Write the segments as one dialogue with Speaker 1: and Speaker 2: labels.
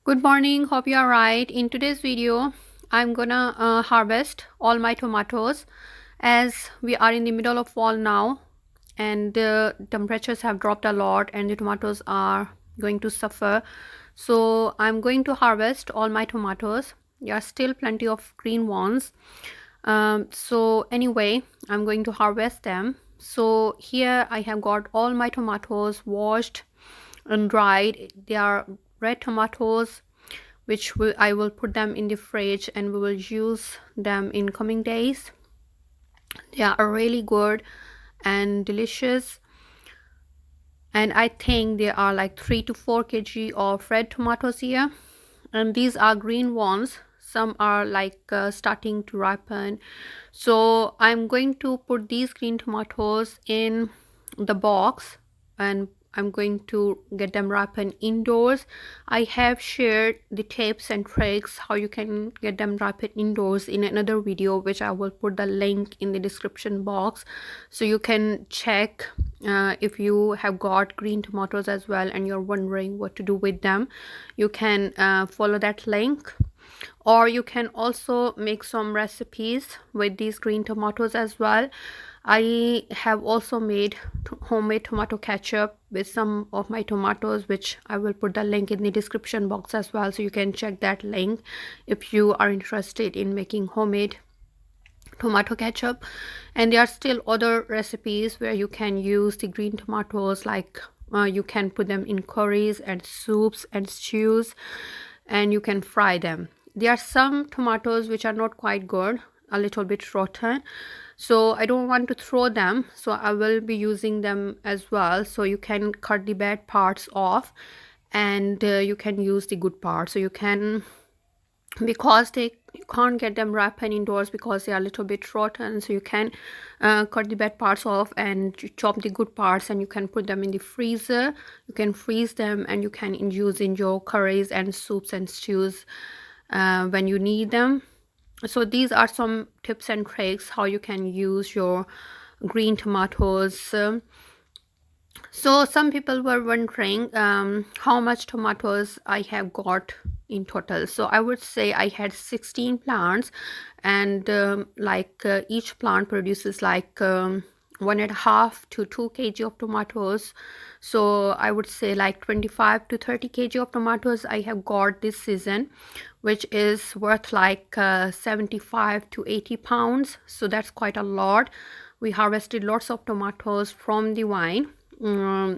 Speaker 1: Good morning, hope you are right. In today's video, I'm gonna harvest all my tomatoes as we are in the middle of fall now and temperatures have dropped a lot and the tomatoes are going to suffer. So I'm going to harvest all my tomatoes. There are still plenty of green ones. So anyway, I'm going to harvest them. So here I have got all my tomatoes washed and dried. They are red tomatoes which I will put them in the fridge and we will use them in coming days. They are really good and delicious, and I think there are like 3 to 4 kg of red tomatoes here, and these are green ones. Some are like starting to ripen, so I'm going to put these green tomatoes in the box and I'm going to get them ripen indoors. I have shared the tips and tricks how you can get them ripen indoors in another video, which I will put the link in the description box, so you can check if you have got green tomatoes as well and you're wondering what to do with them. You can follow that link, or you can also make some recipes with these green tomatoes as well. I have also made homemade tomato ketchup with some of my tomatoes, which I will put the link in the description box as well, so you can check that link if you are interested in making homemade tomato ketchup. And there are still other recipes where you can use the green tomatoes, like you can put them in curries and soups and stews, and you can fry them. There are some tomatoes which are not quite good, a little bit rotten, so I don't want to throw them, so I will be using them as well. So you can cut the bad parts off and you can use the good parts. So you can, because you can't get them ripen indoors because they are a little bit rotten, so you can cut the bad parts off and chop the good parts, and you can put them in the freezer. You can freeze them and you can use in your curries and soups and stews when you need them. So these are some tips and tricks how you can use your green tomatoes. So some people were wondering how much tomatoes I have got in total. So I would say I had 16 plants, and each plant produces like 1.5 to 2 kg of tomatoes. So I would say like 25 to 30 kg of tomatoes I have got this season, which is worth like 75 to 80 pounds. So that's quite a lot. We harvested lots of tomatoes from the vine,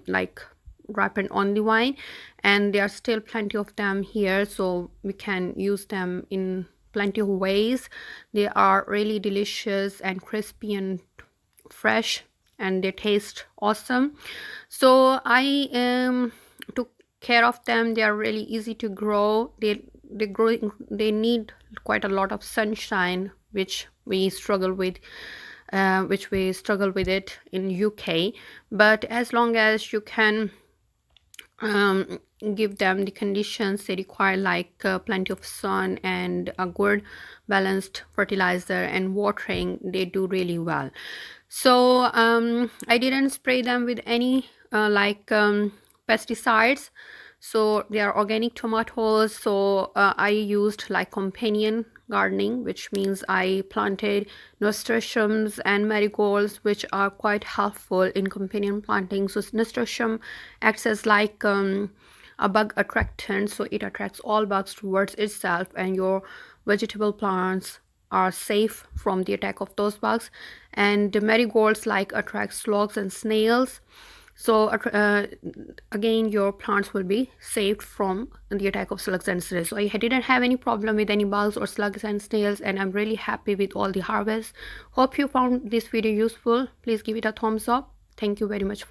Speaker 1: like ripened on the vine, and there are still plenty of them here, so we can use them in plenty of ways. They are really delicious and crispy and fresh, and they taste awesome. So I took care of them. They are really easy to grow. They need quite a lot of sunshine, which we struggle with it in UK. But as long as you can give them the conditions they require, like plenty of sun and a good balanced fertilizer and watering, they do really well. So I didn't spray them with any pesticides. So they are organic tomatoes, so I used like companion gardening, which means I planted nasturtiums and marigolds, which are quite helpful in companion planting. So nasturtium acts as like a bug attractant, so it attracts all bugs towards itself, and your vegetable plants are safe from the attack of those bugs. And the marigolds like attract slugs and snails, so again your plants will be saved from the attack of slugs and snails. So I didn't have any problem with any bugs or slugs and snails, and I'm really happy with all the harvest. Hope you found this video useful. Please give it a thumbs up. Thank you very much for